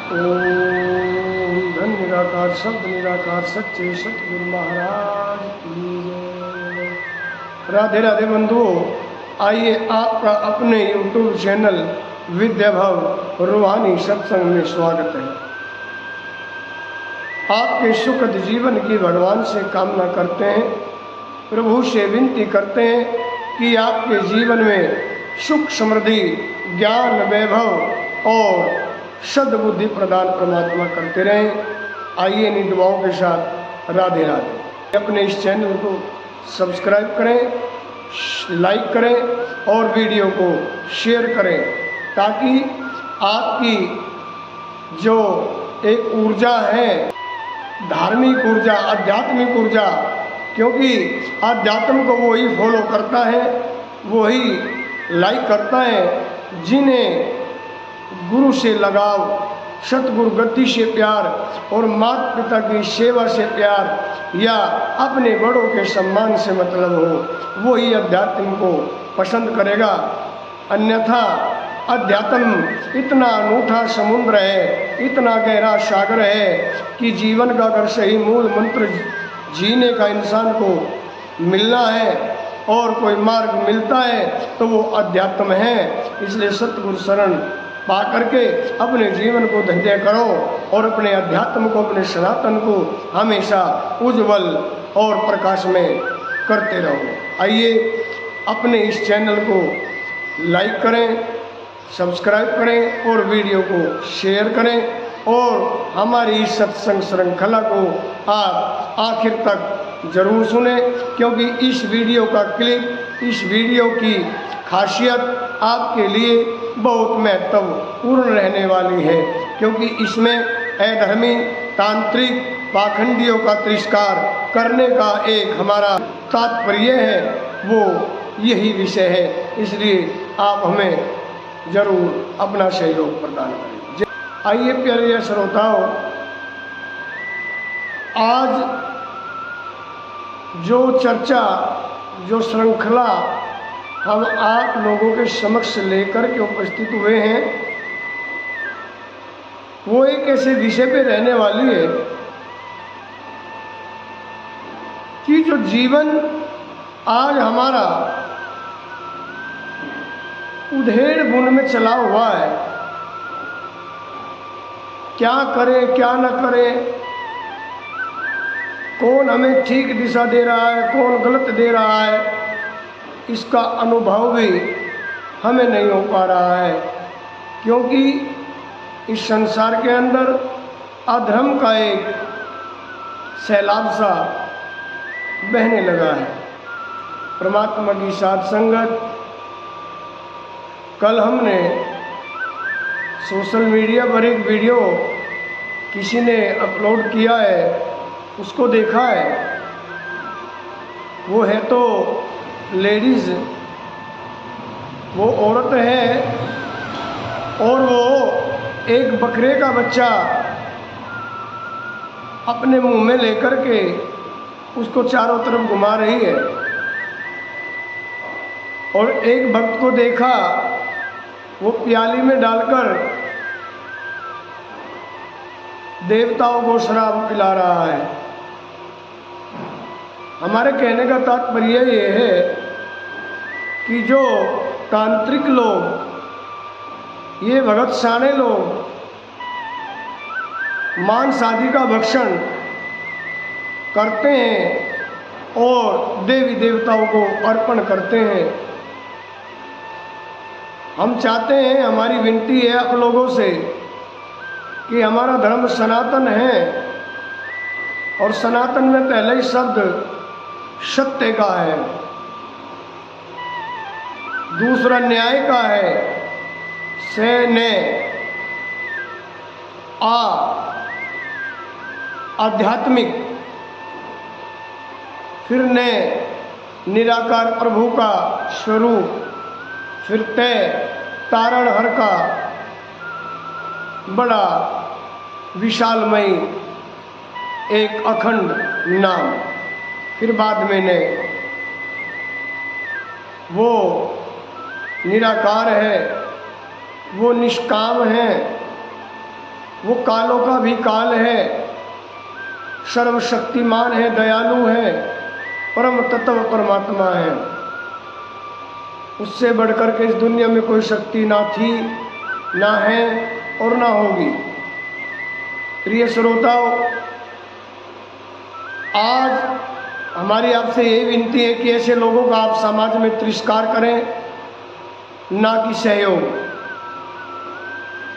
ओम धन निराकार शब्द निराकार सच्चे सतगुरु महाराज की जय। राधे राधे बंधुओं, आइए आपका अपने YouTube चैनल विद्याभव रूहानी सत्संग में स्वागत है। आपके सुखद जीवन की भगवान से कामना करते हैं, प्रभु से विनती करते हैं कि आपके जीवन में सुख समृद्धि ज्ञान वैभव और सद्बुद्धि प्रदान परमात्मा करते रहें। आइए इन दुआओं के साथ राधे राधे। अपने इस चैनल को सब्सक्राइब करें, लाइक करें और वीडियो को शेयर करें, ताकि आपकी जो एक ऊर्जा है, धार्मिक ऊर्जा, आध्यात्मिक ऊर्जा, क्योंकि आध्यात्म को वही फॉलो करता है, वही लाइक करता है जिन्हें गुरु से लगाव, सतगुरु गति से प्यार और माता पिता की सेवा से प्यार या अपने बड़ों के सम्मान से मतलब हो, वही अध्यात्म को पसंद करेगा। अन्यथा अध्यात्म इतना अनूठा समुद्र है, इतना गहरा सागर है कि जीवन का अगर सही मूल मंत्र जीने का इंसान को मिलना है और कोई मार्ग मिलता है तो वो अध्यात्म है। इसलिए सतगुरु शरण पा करके अपने जीवन को धन्य करो और अपने अध्यात्म को, अपने सनातन को हमेशा उज्जवल और प्रकाश में करते रहो। आइए अपने इस चैनल को लाइक करें, सब्सक्राइब करें और वीडियो को शेयर करें और हमारी इस सत्संग श्रृंखला को आप आखिर तक जरूर सुने, क्योंकि इस वीडियो का क्लिप, इस वीडियो की खासियत आपके लिए बहुत महत्वपूर्ण रहने वाली है, क्योंकि इसमें अधर्मी तांत्रिक पाखंडियों का तिरस्कार करने का एक हमारा तात्पर्य है, वो यही विषय है। इसलिए आप हमें जरूर अपना सहयोग प्रदान करें। आइए प्यारे श्रोताओं, आज जो चर्चा, जो श्रृंखला हम आप लोगों के समक्ष लेकर के उपस्थित हुए हैं, वो एक ऐसे विषय पे रहने वाली है कि जो जीवन आज हमारा उधेड़ बुन में चला हुआ है, क्या करें क्या न करें, कौन हमें ठीक दिशा दे रहा है, कौन गलत दे रहा है, इसका अनुभव भी हमें नहीं हो पा रहा है, क्योंकि इस संसार के अंदर अधर्म का एक सैलाब सा बहने लगा है। परमात्मा की साथ संगत, कल हमने सोशल मीडिया पर एक वीडियो किसी ने अपलोड किया है, उसको देखा है। वो है तो लेडीज़, वो औरत है और वो एक बकरे का बच्चा अपने मुंह में लेकर के उसको चारों तरफ घुमा रही है। और एक भक्त को देखा, वो प्याली में डालकर देवताओं को शराब पिला रहा है। हमारे कहने का तात्पर्य ये है कि जो तांत्रिक लोग, ये भगत साने लोग मांस आदि का भक्षण करते हैं और देवी देवताओं को अर्पण करते हैं, हम चाहते हैं, हमारी विनती है आप लोगों से कि हमारा धर्म सनातन है और सनातन में पहले ही शब्द सत्य का है, दूसरा न्याय का है, से ने आध्यात्मिक, फिर ने निराकार प्रभु का स्वरूप, फिर तय तारणहर का बड़ा विशालमयी एक अखंड नाम, फिर बाद में ने वो निराकार है, वो निष्काम है, वो कालों का भी काल है, सर्वशक्तिमान है, दयालु है, परम तत्व परमात्मा है। उससे बढ़कर के इस दुनिया में कोई शक्ति ना थी, ना है और ना होगी। प्रिय श्रोताओं, आज हमारी आपसे यही विनती है कि ऐसे लोगों का आप समाज में तिरस्कार करें, ना कि सहयोग।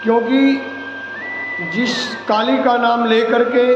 क्योंकि जिस काली का नाम लेकर के,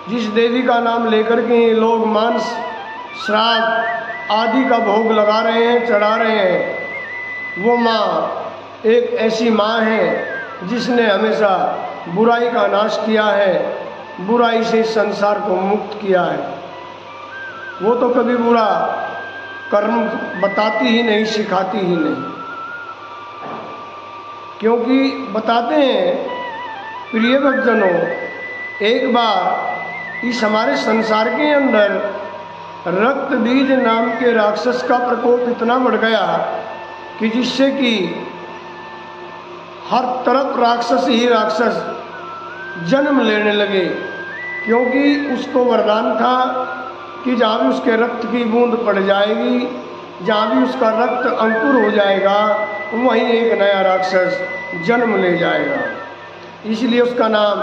जिस देवी का नाम लेकर के ये लोग मांस, श्राद्ध आदि का भोग लगा रहे हैं, चढ़ा रहे हैं, वो माँ एक ऐसी माँ है जिसने हमेशा बुराई का नाश किया है, बुराई से संसार को मुक्त किया है। वो तो कभी बुरा कर्म बताती ही नहीं, सिखाती ही नहीं। क्योंकि बताते हैं प्रिय भक्तजनों, एक बार इस हमारे संसार के अंदर रक्त बीज नाम के राक्षस का प्रकोप इतना बढ़ गया कि जिससे कि हर तरफ राक्षस ही राक्षस जन्म लेने लगे। क्योंकि उसको वरदान था कि जहाँ भी उसके रक्त की बूंद पड़ जाएगी, जहाँ भी उसका रक्त अंकुर हो जाएगा, वहीं एक नया राक्षस जन्म ले जाएगा। इसलिए उसका नाम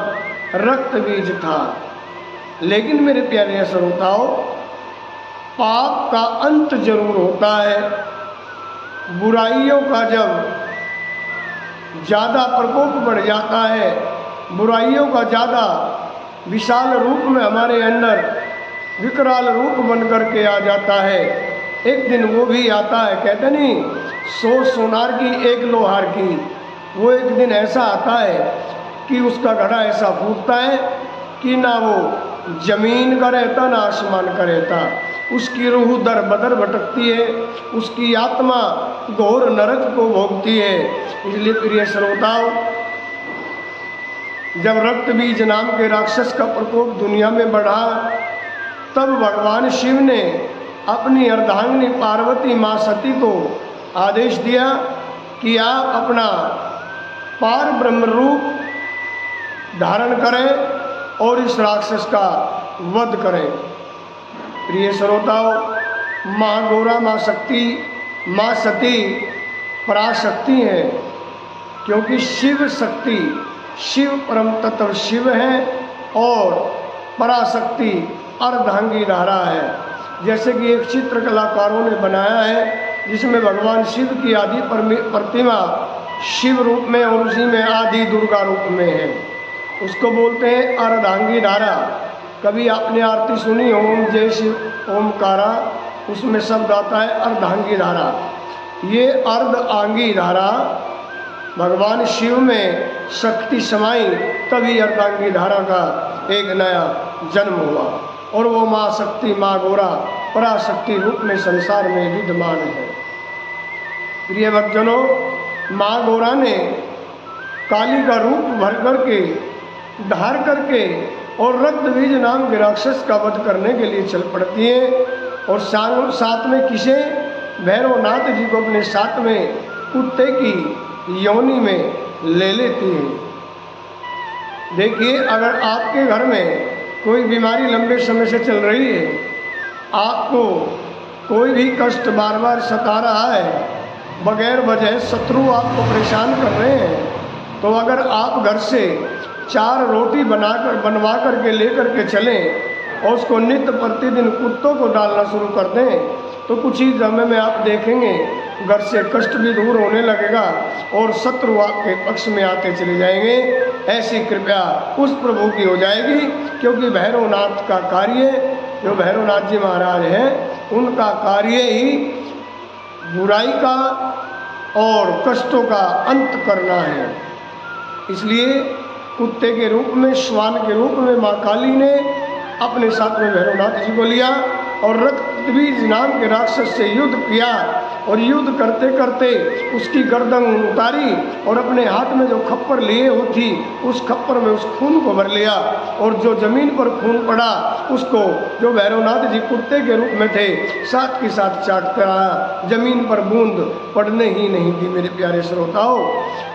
रक्त बीज था। लेकिन मेरे प्यारे श्रोताओं, पाप का अंत जरूर होता है। बुराइयों का जब ज़्यादा प्रकोप बढ़ जाता है, बुराइयों का ज़्यादा विशाल रूप में हमारे अंदर विकराल रूप बन करके आ जाता है, एक दिन वो भी आता है। कहते नहीं 100 सोनार की एक लोहार की, वो एक दिन ऐसा आता है कि उसका घड़ा ऐसा फूटता है कि ना वो जमीन का रहता ना आसमान का रहता। उसकी रूह दर बदर भटकती है, उसकी आत्मा घोर नरक को भोगती है। इसलिए प्रिय श्रोताओं, जब रक्त बीज नाम के राक्षस का प्रकोप दुनिया में बढ़ा, तब भगवान शिव ने अपनी अर्धांगिनी पार्वती माँ सती को आदेश दिया कि आप अपना पार ब्रह्म रूप धारण करें और इस राक्षस का वध करें। प्रिय श्रोताओं, माँ गौरा, माँ शक्ति, माँ सती पराशक्ति है। क्योंकि शिव शक्ति, शिव परम तत्व शिव है और पराशक्ति अर्धांगी धारा है। जैसे कि एक चित्र कलाकारों ने बनाया है जिसमें भगवान शिव की आदि प्रतिमा शिव रूप में और उसी में आदि दुर्गा रूप में है, उसको बोलते हैं अर्धांगी धारा। कभी आपने आरती सुनी ओम जय शिव ओमकारा, उसमें शब्द आता है अर्धांगी धारा। ये अर्धांगी धारा भगवान शिव में शक्ति समाई, तभी अर्धांगी धारा का एक नया जन्म हुआ और वो माँ शक्ति, माँ गौरा पराशक्ति रूप में संसार में विद्यमान है। प्रिय भक्तजनों, माँ गौरा ने काली का रूप भर करके, धार करके और रक्त बीज नाम के राक्षस का वध करने के लिए चल पड़ती है। और साथ में किसे, भैरवनाथ जी को अपने साथ में कुत्ते की योनि में ले लेती है। देखिए, अगर आपके घर में कोई बीमारी लंबे समय से चल रही है, आपको कोई भी कष्ट बार बार सता रहा है, बगैर वजह शत्रु आपको परेशान कर रहे हैं, तो अगर आप घर से 4 रोटी बनवा करके लेकर के चलें और उसको नित्य प्रतिदिन कुत्तों को डालना शुरू कर दें, तो कुछ ही समय में आप देखेंगे घर से कष्ट भी दूर होने लगेगा और शत्रु आपके पक्ष में आते चले जाएंगे। ऐसी कृपा उस प्रभु की हो जाएगी, क्योंकि भैरवनाथ का कार्य, जो भैरवनाथ जी महाराज हैं, उनका कार्य ही बुराई का और कष्टों का अंत करना है। इसलिए कुत्ते के रूप में, श्वान के रूप में माँ काली ने अपने साथ में भैरवनाथ जी को लिया और रक्त बीज नाम के राक्षस से युद्ध किया और युद्ध करते करते उसकी गर्दन उतारी और अपने हाथ में जो खप्पर लिए हुई थी उस खप्पर में उस खून को भर लिया, और जो जमीन पर खून पड़ा उसको जो भैरवनाथ जी कुत्ते के रूप में थे साथ के साथ चाटता रहा, जमीन पर बूंद पड़ने ही नहीं दी मेरे प्यारे श्रोताओं।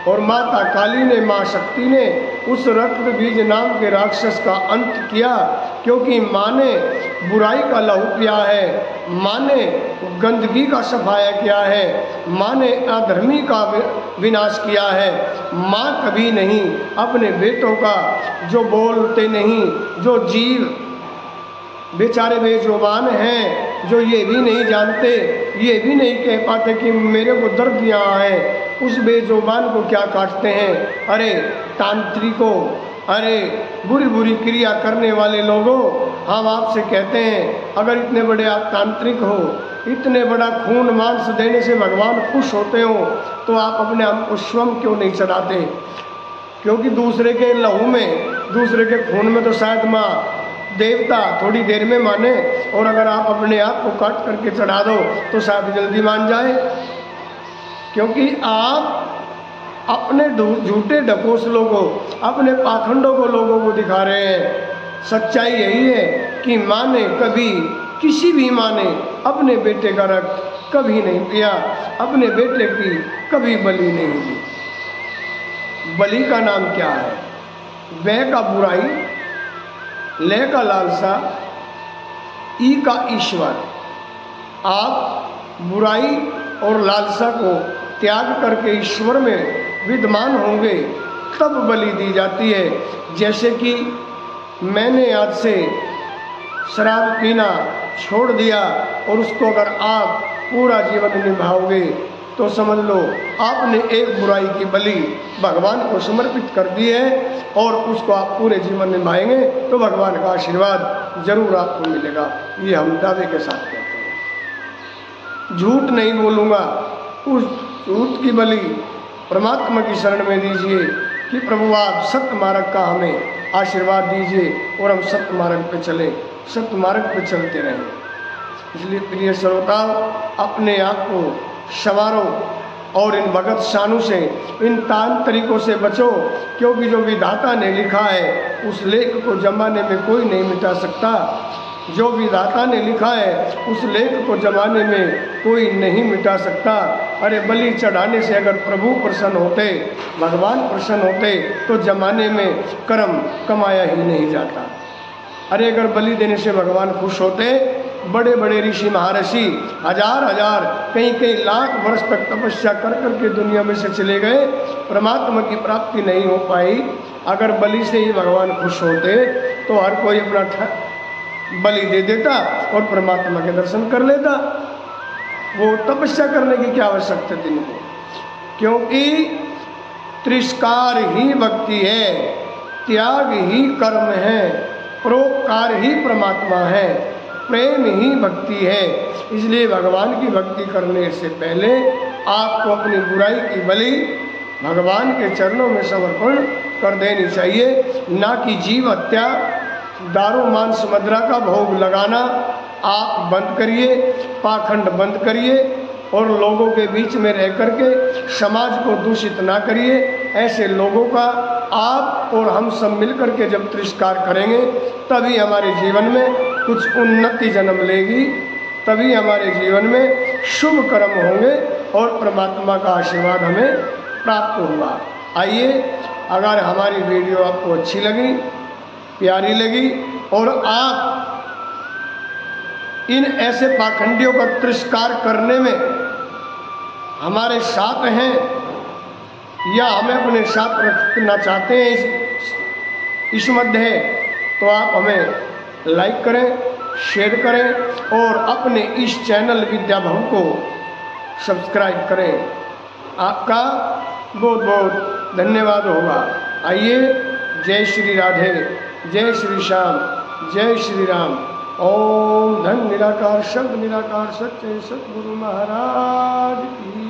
और माता काली ने, माँ शक्ति ने उस रक्त बीज नाम के राक्षस का अंत किया, क्योंकि माँ ने बुराई का लहू पिया है, माँ ने गंदगी का सफाया किया है, माँ ने अधर्मी का विनाश किया है। माँ कभी नहीं अपने बेटों का, जो बोलते नहीं, जो जीव बेचारे बेजुबान हैं, जो ये भी नहीं जानते, ये भी नहीं कह पाते कि मेरे को दर्द यहाँ है, उस बेजुबान को क्या काटते हैं। अरे तांत्रिकों, अरे बुरी बुरी क्रिया करने वाले लोगों, हम आपसे कहते हैं अगर इतने बड़े आप तांत्रिक हो, इतने बड़ा खून मांस देने से भगवान खुश होते हो, तो आप अपने आप को स्वयं क्यों नहीं चढ़ाते? क्योंकि दूसरे के लहू में, दूसरे के खून में तो शायद माँ देवता थोड़ी देर में माने, और अगर आप अपने आप को काट करके चढ़ा दो तो शायद जल्दी मान जाए। क्योंकि आप अपने झूठे ढकोसलों को, अपने पाखंडों को लोगों को दिखा रहे हैं। सच्चाई यही है कि माँ ने कभी, किसी भी माँ ने अपने बेटे का रक्त कभी नहीं पिया, अपने बेटे की कभी बलि नहीं दी। बलि का नाम क्या है? वह का बुराई, ले का लालसा, ई का ईश्वर। आप बुराई और लालसा को त्याग करके ईश्वर में विद्यमान होंगे तब बलि दी जाती है। जैसे कि मैंने आज से शराब पीना छोड़ दिया और उसको अगर आप पूरा जीवन निभाओगे तो समझ लो आपने एक बुराई की बलि भगवान को समर्पित कर दी है, और उसको आप पूरे जीवन निभाएंगे तो भगवान का आशीर्वाद जरूर आपको मिलेगा। ये हम दावे के साथ कहते हैं। झूठ नहीं बोलूँगा, उस झूठ की बलि परमात्मा की शरण में दीजिए कि प्रभु आप सत्य मार्ग का हमें आशीर्वाद दीजिए और हम सत्य मार्ग पे चलें, सत्य मार्ग पे चलते रहें। इसलिए प्रिय श्रोताओ, अपने आप को संवारो और इन भगत शानू से, इन तांत्रिकों से बचो, क्योंकि जो विधाता ने लिखा है उस लेख को जमाने में कोई नहीं मिटा सकता। जो विधाता ने लिखा है उस लेख को जमाने में कोई नहीं मिटा सकता। अरे बलि चढ़ाने से अगर प्रभु प्रसन्न होते, भगवान प्रसन्न होते तो जमाने में कर्म कमाया ही नहीं जाता। अरे अगर बलि देने से भगवान खुश होते, बड़े बड़े ऋषि महाऋषि हजार हजार कई कई लाख वर्ष तक तपस्या कर करके दुनिया में से चले गए, परमात्मा की प्राप्ति नहीं हो पाई। अगर बलि से ही भगवान खुश होते तो हर कोई अपना बलि दे देता और परमात्मा के दर्शन कर लेता। वो तपस्या करने की क्या आवश्यकता थी इनको? क्योंकि तिरस्कार ही भक्ति है, त्याग ही कर्म है, परोपकार ही परमात्मा है, प्रेम ही भक्ति है। इसलिए भगवान की भक्ति करने से पहले आपको अपनी बुराई की बलि भगवान के चरणों में समर्पण कर देनी चाहिए, ना कि जीव हत्या, दारू मांस मदिरा का भोग लगाना आप बंद करिए, पाखंड बंद करिए और लोगों के बीच में रह करके समाज को दूषित ना करिए। ऐसे लोगों का आप और हम सब मिलकर के जब तिरस्कार करेंगे तभी हमारे जीवन में कुछ उन्नति जन्म लेगी, तभी हमारे जीवन में शुभ कर्म होंगे और परमात्मा का आशीर्वाद हमें प्राप्त होगा। आइए, अगर हमारी वीडियो आपको अच्छी लगी, प्यारी लगी और आप इन ऐसे पाखंडियों का तिरस्कार करने में हमारे साथ हैं या हमें अपने साथ रखना चाहते हैं इस मध्य, तो आप हमें लाइक करें, शेयर करें और अपने इस चैनल विद्या भवन को सब्सक्राइब करें। आपका बहुत बहुत धन्यवाद होगा। आइए, जय श्री राधे, जय श्री श्याम, जय श्री राम। ओम धन निराकार शब्द निराकार सच्चे सतगुरु महाराज की